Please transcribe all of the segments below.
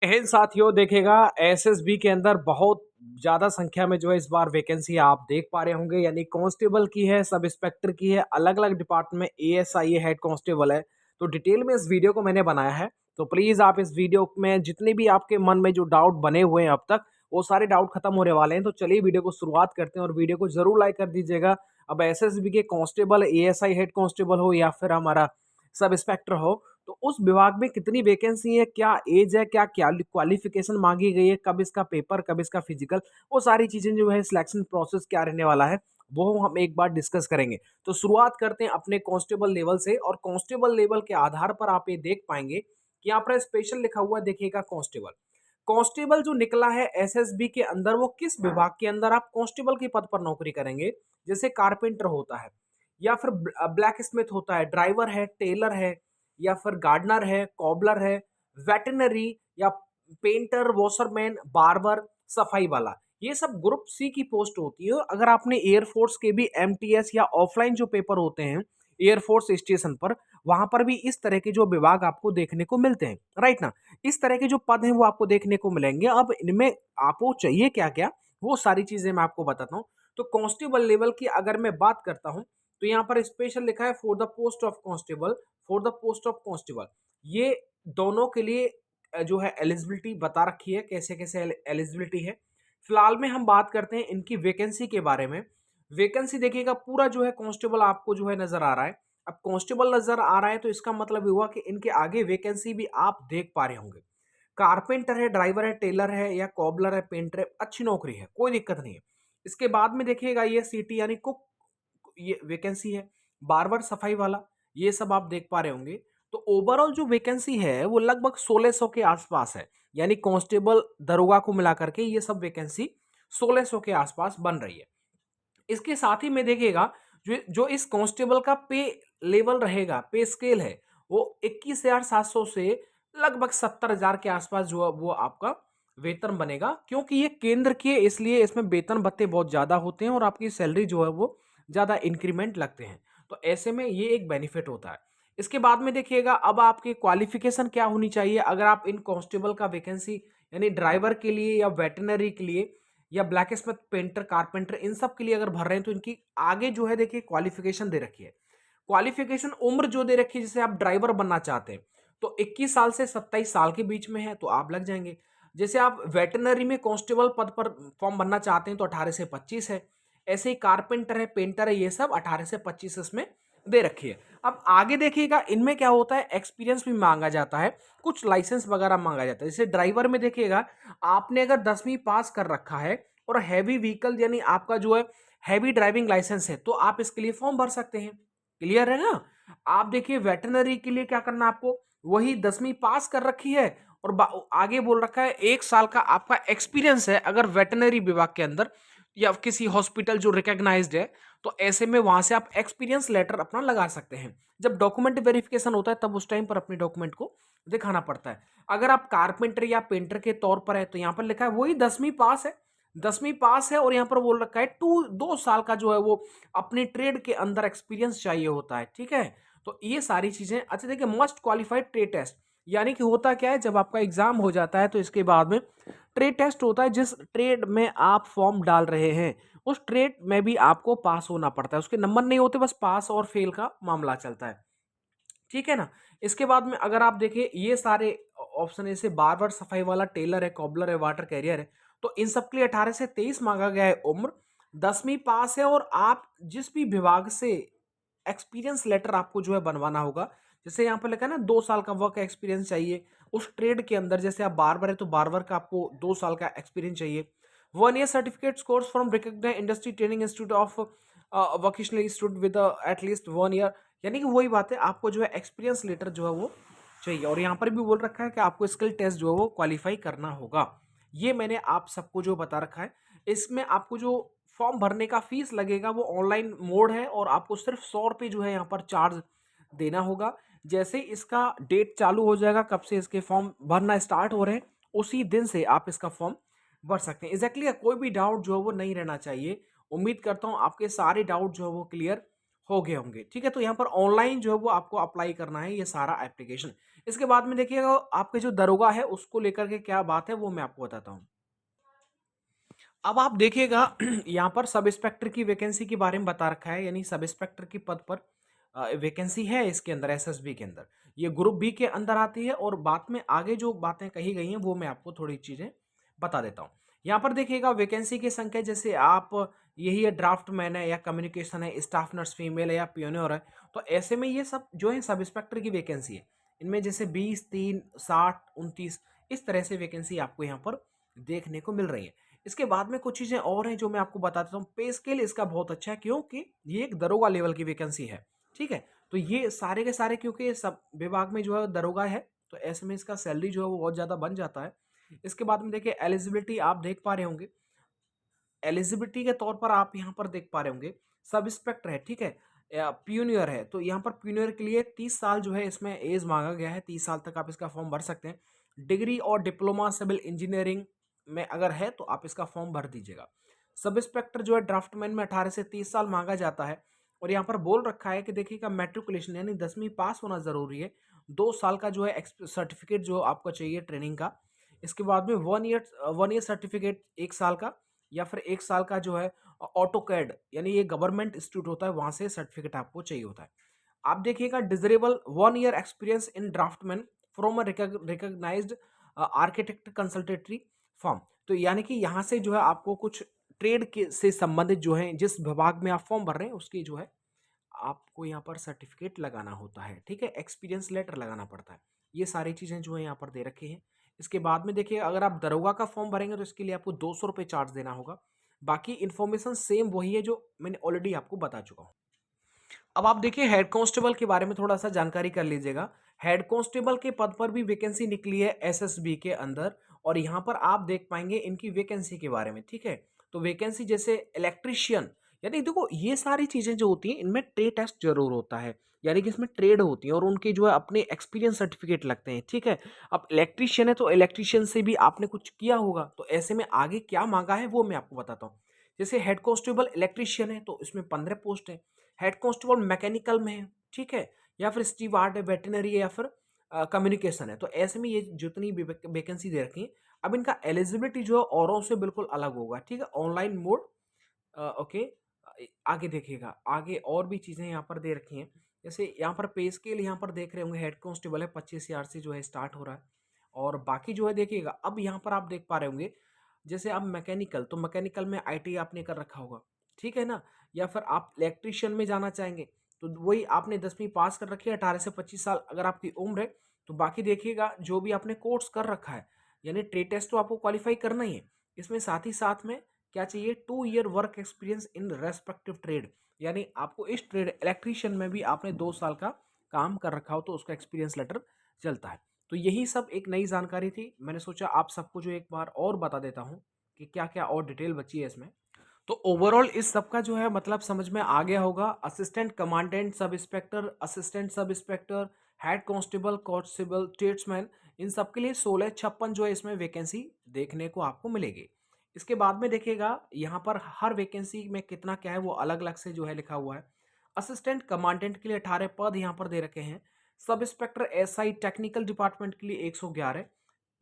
एहन साथियों देखेगा एसएसबी के अंदर बहुत ज़्यादा संख्या में जो है इस बार वैकेंसी आप देख पा रहे होंगे, यानी कांस्टेबल की है, सब इंस्पेक्टर की है, अलग-अलग डिपार्टमेंट में एएसआई है, हेड कांस्टेबल है। तो डिटेल में इस वीडियो को मैंने बनाया है, तो प्लीज़ आप इस वीडियो में जितने भी आपके मन में जो डाउट बने हुए हैं अब तक, वो सारे डाउट खत्म होने वाले हैं। तो चलिए वीडियो को शुरुआत करते हैं और वीडियो को ज़रूर लाइक कर दीजिएगा। अब एसएसबी के कांस्टेबल, एएसआई हेड कांस्टेबल हो या फिर हमारा सब इंस्पेक्टर हो, तो उस विभाग में कितनी वैकेंसी है, क्या एज है, क्या क्वालिफिकेशन मांगी गई है, कब इसका पेपर, कब इसका फिजिकल, वो सारी चीज़ें जो है सिलेक्शन प्रोसेस क्या रहने वाला है, वो हम एक बार डिस्कस करेंगे। तो शुरुआत करते हैं अपने कांस्टेबल लेवल से और कांस्टेबल लेवल के आधार पर आप ये देख पाएंगे कि यहाँ पर स्पेशल लिखा हुआ है, देखिएगा कांस्टेबल। कांस्टेबल जो निकला है एसएसबी के अंदर, वो किस विभाग के अंदर आप कांस्टेबल के पद पर नौकरी करेंगे। जैसे कारपेंटर होता है या फिर ब्लैक स्मिथ होता है, ड्राइवर है, टेलर है या फिर गार्डनर है, कॉबलर है, वेटनरी या पेंटर, वॉशरमैन, बार्बर, सफाई वाला, ये सब ग्रुप सी की पोस्ट होती है। अगर आपने एयरफोर्स के भी एमटीएस या ऑफलाइन जो पेपर होते हैं एयरफोर्स स्टेशन पर, वहां पर भी इस तरह के जो विभाग आपको देखने को मिलते हैं, राइट ना। इस तरह के जो पद हैं वो आपको देखने को मिलेंगे। अब इनमें आपको चाहिए क्या क्या, वो सारी चीजें मैं आपको बताता हूँ। तो कांस्टेबल लेवल की अगर मैं बात करता हूँ, तो यहाँ पर स्पेशल लिखा है for the post of constable, for the post of constable. ये दोनों के लिए जो है एलिजिबिलिटी बता रखी है, कैसे कैसे एलिजिबिलिटी है। फिलहाल में हम बात करते हैं इनकी वैकेंसी के बारे में। वैकेंसी देखिएगा, पूरा जो है कांस्टेबल आपको जो है नजर आ रहा है। अब कांस्टेबल नजर आ रहा है तो इसका मतलब ये हुआ कि इनके आगे वैकेंसी भी आप देख पा रहे होंगे। कारपेंटर है, ड्राइवर है, टेलर है या कॉबलर है, पेंटर है, अच्छी नौकरी है, कोई दिक्कत नहीं है। इसके बाद में देखिएगा ये सीटी यानी कुक, ये वैकेंसी है। बार्बर, सफाई वाला, ये सब आप देख पा रहे होंगे। तो ओवरऑल जो वैकेंसी है वो लगभग 1600 के आसपास है, यानी कांस्टेबल दरोगा को मिला करके ये सब वैकेंसी 1600 के आसपास बन रही है। इसके साथ ही में देखिएगा, जो जो इस कांस्टेबल का पे लेवल रहेगा, पे स्केल है, वो 21,700 से लगभग 70,000 के आसपास जो है वो आपका वेतन बनेगा। क्योंकि ये केंद्र की है, इसलिए इसमें वेतन भत्ते बहुत ज्यादा होते हैं और आपकी सैलरी जो है वो ज्यादा इंक्रीमेंट लगते हैं। तो ऐसे में ये एक बेनिफिट होता है। इसके बाद में देखिएगा, अब आपकी क्वालिफिकेशन क्या होनी चाहिए अगर आप इन कांस्टेबल का वैकेंसी, यानी ड्राइवर के लिए या वेटनरी के लिए या ब्लैक स्मिथ, पेंटर, कारपेंटर, इन सब के लिए अगर भर रहे हैं, तो इनकी आगे जो है देखिए क्वालिफिकेशन दे रखी है। क्वालिफिकेशन उम्र जो दे रखी है, जैसे आप ड्राइवर बनना चाहते हैं तो 21 साल से 27 साल के बीच में है तो आप लग जाएंगे। जैसे आप वेटनरी में कांस्टेबल पद पर फॉर्म भरना चाहते हैं तो 18 से 25 है। ऐसे ही कारपेंटर है, पेंटर है, ये सब 18 से 25 इसमें दे रखी है। अब आगे देखिएगा, इनमें क्या होता है, एक्सपीरियंस भी मांगा जाता है, कुछ लाइसेंस वगैरह मांगा जाता है। जैसे ड्राइवर में देखिएगा, आपने अगर 10वीं पास कर रखा है और हैवी व्हीकल यानी आपका जो है हैवी ड्राइविंग लाइसेंस है, तो आप इसके लिए फॉर्म भर सकते हैं। क्लियर है ना। आप देखिए वेटनरी के लिए क्या करना है आपको, वही 10वीं पास कर रखी है और आगे बोल रखा है 1 साल का आपका एक्सपीरियंस है अगर वेटनरी विभाग के अंदर या किसी हॉस्पिटल जो रिकॉग्नाइज्ड है, तो ऐसे में वहां से आप एक्सपीरियंस लेटर अपना लगा सकते हैं। जब डॉक्यूमेंट वेरिफिकेशन होता है तब उस टाइम पर अपने डॉक्यूमेंट को दिखाना पड़ता है। अगर आप कारपेंटर या पेंटर के तौर पर है तो यहाँ पर लिखा है वही 10वीं पास है, 10वीं पास है और यहाँ पर बोल रखा है 2 साल का जो है वो अपने ट्रेड के अंदर एक्सपीरियंस चाहिए होता है। ठीक है, तो ये सारी चीजें। अच्छा देखिए, मस्ट क्वालिफाइड ट्रेड टेस्ट, यानी कि होता क्या है, जब आपका एग्जाम हो जाता है तो इसके बाद में ट्रेड टेस्ट होता है। जिस ट्रेड में आप फॉर्म डाल रहे हैं उस ट्रेड में भी आपको पास होना पड़ता है। उसके नंबर नहीं होते, बस पास और फेल का मामला चलता है। ठीक है ना। इसके बाद में अगर आप देखिए ये सारे ऑप्शन, जैसे बार्बर, सफाई वाला, टेलर है, कॉबलर है, वाटर कैरियर है, तो इन सब के लिए 18 से 23 मांगा गया है उम्र। 10वीं पास है और आप जिस भी विभाग से एक्सपीरियंस लेटर आपको जो है बनवाना होगा। जैसे यहाँ पर लिखा है ना 2 साल का वर्क एक्सपीरियंस चाहिए उस ट्रेड के अंदर। जैसे आप बार्बर है तो बार्बर का आपको 2 साल का एक्सपीरियंस चाहिए। 1 year certificate course from recognised industry training institute of vocational institute with at least 1 year, यानी कि वही बात है, आपको जो है एक्सपीरियंस लेटर जो है वो चाहिए। और यहाँ पर भी बोल रखा है कि आपको स्किल टेस्ट जो है वो क्वालिफाई करना होगा। ये मैंने आप सबको जो बता रखा है। इसमें आपको जो फॉर्म भरने का फीस लगेगा वो ऑनलाइन मोड है और आपको सिर्फ 100 रुपये जो है यहाँ पर चार्ज देना होगा। जैसे इसका डेट चालू हो जाएगा, कब से इसके फॉर्म भरना स्टार्ट हो रहे हैं, उसी दिन से आप इसका फॉर्म भर सकते हैं। एग्जैक्टली कोई भी डाउट जो है वो नहीं रहना चाहिए। उम्मीद करता हूँ आपके सारे डाउट जो है वो क्लियर हो गए होंगे। ठीक है, तो यहाँ पर ऑनलाइन जो है वो आपको अप्लाई करना है ये सारा एप्लीकेशन। इसके बाद में देखिएगा आपके जो दरोगा है उसको लेकर के क्या बात है वो मैं आपको बताता हूँ। अब आप देखिएगा यहाँ पर सब इंस्पेक्टर की वैकेंसी के बारे में बता रखा है, यानी सब इंस्पेक्टर के पद पर वैकेंसी है इसके अंदर एसएसबी के अंदर। ये ग्रुप बी के अंदर आती है और बाद में आगे जो बातें कही गई हैं वो मैं आपको थोड़ी चीज़ें बता देता हूँ। यहाँ पर देखिएगा वैकेंसी की संख्या, जैसे आप यही है ड्राफ्टमैन है या कम्युनिकेशन है, स्टाफ नर्स फीमेल है या पियोनियर है, तो ऐसे में ये सब जो है सब इंस्पेक्टर की वैकेंसी है। इनमें जैसे 20, 3, 60, 29 इस तरह से वैकेंसी आपको यहाँ पर देखने को मिल रही है। इसके बाद में कुछ चीज़ें और हैं जो मैं आपको बता देता हूँ। पे स्केल इसका बहुत अच्छा है क्योंकि ये एक दरोगा लेवल की वैकेंसी है, ठीक है? तो ये सारे के सारे क्योंकि ये सब विभाग में जो है दरोगा है, तो ऐसे में इसका सैलरी जो है वो बहुत ज़्यादा बन जाता है। इसके बाद में देखिए एलिजिबिलिटी आप देख पा रहे होंगे। एलिजिबिलिटी के तौर पर आप यहाँ पर देख पा रहे होंगे, सब इंस्पेक्टर है, ठीक है? प्यूनियर है, तो यहाँ पर प्यूनियर के लिए 30 साल जो है इसमें एज मांगा गया है। 30 साल तक आप इसका फॉर्म भर सकते हैं। डिग्री और डिप्लोमा सिविल इंजीनियरिंग में अगर है तो आप इसका फॉर्म भर दीजिएगा। सब इंस्पेक्टर जो है ड्राफ्टमैन में 18 से 30 साल मांगा जाता है। और यहाँ पर बोल रखा है कि देखिएगा मैट्रिकुलेशन यानी 10वीं पास होना ज़रूरी है। 2 साल का जो है सर्टिफिकेट जो आपको चाहिए ट्रेनिंग का। इसके बाद में 1 ईयर सर्टिफिकेट 1 साल का, या फिर 1 साल का जो है ऑटोकैड, यानी ये गवर्नमेंट इंस्टीट्यूट होता है, वहाँ से सर्टिफिकेट आपको चाहिए होता है। आप देखिएगा desirable 1 year experience in draftsman from a recognised architect consultancy firm. तो यानी कि यहाँ से जो है आपको कुछ ट्रेड के से संबंधित जो है जिस विभाग में आप फॉर्म भर रहे हैं उसकी जो है आपको यहाँ पर सर्टिफिकेट लगाना होता है, ठीक है? एक्सपीरियंस लेटर लगाना पड़ता है। ये सारी चीज़ें जो है यहाँ पर दे रखी हैं। इसके बाद में देखिए अगर आप दरोगा का फॉर्म भरेंगे तो इसके लिए आपको 200 रुपये चार्ज देना होगा। बाकी इन्फॉर्मेशन सेम वही है जो मैंने ऑलरेडी आपको बता चुका हूँ। अब आप देखिए हेड कांस्टेबल के बारे में थोड़ा सा जानकारी कर लीजिएगा। हेड कांस्टेबल के पद पर भी वैकेंसी निकली है एसएसबी के अंदर, और यहाँ पर आप देख पाएंगे इनकी वैकेंसी के बारे में, ठीक है? तो वैकेंसी जैसे इलेक्ट्रीशियन, यानी देखो ये सारी चीजें जो होती हैं इनमें ट्रेड टेस्ट जरूर होता है, यानी कि इसमें ट्रेड होती है और उनके जो है अपने एक्सपीरियंस सर्टिफिकेट लगते हैं, ठीक है? अब इलेक्ट्रीशियन है तो इलेक्ट्रीशियन से भी आपने कुछ किया होगा, तो ऐसे में आगे क्या मांगा है वो मैं आपको बताता हूँ। जैसे हेड कांस्टेबल इलेक्ट्रीशियन है तो इसमें 15 पोस्ट है। हेड कांस्टेबल मैकेनिकल में है, ठीक है? या फिर स्टीवार्ड है, वेटनरी है, या फिर कम्युनिकेशन है, तो ऐसे में ये जितनी भी वैकेंसी दे रखी है। अब इनका एलिजिबिलिटी जो है औरों से बिल्कुल अलग होगा, ठीक है? Online mode, okay. आगे देखिएगा, आगे और भी चीज़ें यहाँ पर दे रखी हैं। जैसे यहाँ पर पे स्केल यहाँ पर देख रहे होंगे, हेड कांस्टेबल है 25,000 से जो है स्टार्ट हो रहा है। और बाकी जो है देखिएगा, अब यहाँ पर आप देख पा रहे होंगे, जैसे अब मैकेनिकल, तो मैकेनिकल में आईटी आपने कर रखा होगा, ठीक है ना? या फिर आप इलेक्ट्रीशियन में जाना चाहेंगे तो वही आपने 10वीं पास कर रखी है, 18 से 25 साल अगर आपकी उम्र है। तो बाकी देखिएगा जो भी आपने कोर्स कर रखा है, यानी ट्रेड टेस्ट तो आपको क्वालिफाई करना ही है। इसमें साथ ही साथ में क्या चाहिए, 2 year work experience in respective trade, यानी आपको इस ट्रेड इलेक्ट्रीशियन में भी आपने 2 साल का काम कर रखा हो तो उसका एक्सपीरियंस लेटर चलता है। तो यही सब एक नई जानकारी थी, मैंने सोचा आप सबको जो एक बार और बता देता हूँ कि क्या क्या और डिटेल बची है इसमें। तो ओवरऑल इस सब का जो है मतलब समझ में आ गया होगा। Assistant commandant sub inspector, assistant sub inspector, head constable, constable, statesman, इन सब के लिए 1656 जो है इसमें वैकेंसी देखने को आपको मिलेगी। इसके बाद में देखिएगा यहाँ पर हर वैकेंसी में कितना क्या है वो अलग अलग से जो है लिखा हुआ है। असिस्टेंट कमांडेंट के लिए 18 पद यहाँ पर दे रखे हैं। Sub inspector SI technical department के लिए 111,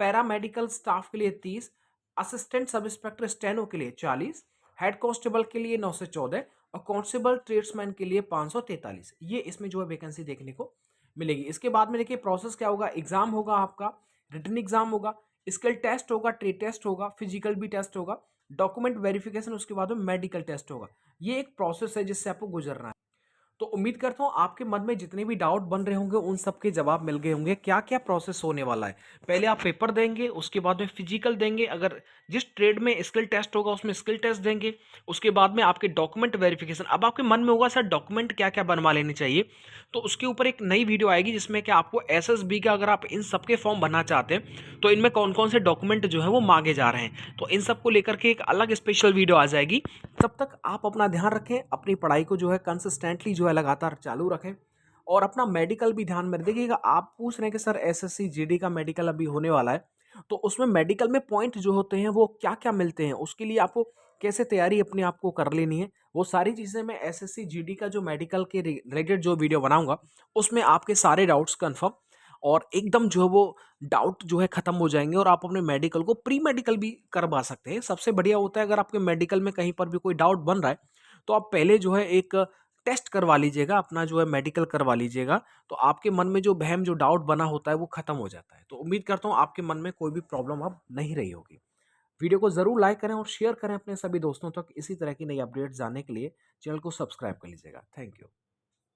पैरामेडिकल स्टाफ के लिए 30, असिस्टेंट सब इंस्पेक्टर स्टेनो के लिए 40, हेड कांस्टेबल के लिए 914 और कांस्टेबल ट्रेड्समैन के लिए 543। ये इसमें जो है वैकेंसी देखने को मिलेगी। इसके बाद में देखिए प्रोसेस क्या होगा, एग्जाम होगा आपका, रिटन एग्जाम होगा, स्किल टेस्ट होगा, ट्रेड टेस्ट होगा, फिजिकल भी टेस्ट होगा, डॉक्यूमेंट वेरिफिकेशन, उसके बाद में मेडिकल टेस्ट होगा। ये एक प्रोसेस है जिससे आपको गुजरना है। तो उम्मीद करता हूँ आपके मन में जितने भी डाउट बन रहे होंगे उन सब के जवाब मिल गए होंगे। क्या क्या प्रोसेस होने वाला है, पहले आप पेपर देंगे, उसके बाद में फिजिकल देंगे, अगर जिस ट्रेड में स्किल टेस्ट होगा उसमें स्किल टेस्ट देंगे, उसके बाद में आपके डॉक्यूमेंट वेरिफिकेशन। अब आपके मन में होगा सर डॉक्यूमेंट क्या क्या बनवा लेने चाहिए, तो उसके ऊपर एक नई वीडियो आएगी जिसमें कि आपको एसएसबी का अगर आप इन सबके फॉर्म भरना चाहते हैं तो इनमें कौन कौन से डॉक्यूमेंट जो है वो मांगे जा रहे हैं, तो इन सबको लेकर के एक अलग स्पेशल वीडियो आ जाएगी। तब तक आप अपना ध्यान रखें, अपनी पढ़ाई को जो है कंसिस्टेंटली जो है लगातार चालू रखें, और अपना मेडिकल भी ध्यान में देखिएगा। आप पूछ रहे हैं कि सर एसएससी जीडी का मेडिकल अभी होने वाला है, तो उसमें मेडिकल में पॉइंट जो होते हैं वो क्या क्या मिलते हैं, उसके लिए आपको कैसे तैयारी अपने आप को कर लेनी है, वो सारी चीज़ें मैं एसएससी जीडी का जो मेडिकल के रिलेटेड जो वीडियो बनाऊंगा उसमें आपके सारे डाउट्स कन्फर्म और एकदम जो है वो डाउट जो है ख़त्म हो जाएँगे और आप अपने मेडिकल को प्री मेडिकल भी करवा सकते हैं। सबसे बढ़िया होता है अगर आपके मेडिकल में कहीं पर भी कोई डाउट बन रहा है, तो आप पहले जो है एक टेस्ट करवा लीजिएगा, अपना जो है मेडिकल करवा लीजिएगा, तो आपके मन में जो वहम, जो डाउट बना होता है वो ख़त्म हो जाता है। तो उम्मीद करता हूँ आपके मन में कोई भी प्रॉब्लम अब नहीं रही होगी। वीडियो को ज़रूर लाइक करें और शेयर करें अपने सभी दोस्तों तक। इसी तरह की नई अपडेट्स जानने के लिए चैनल को सब्सक्राइब कर लीजिएगा। Thank you.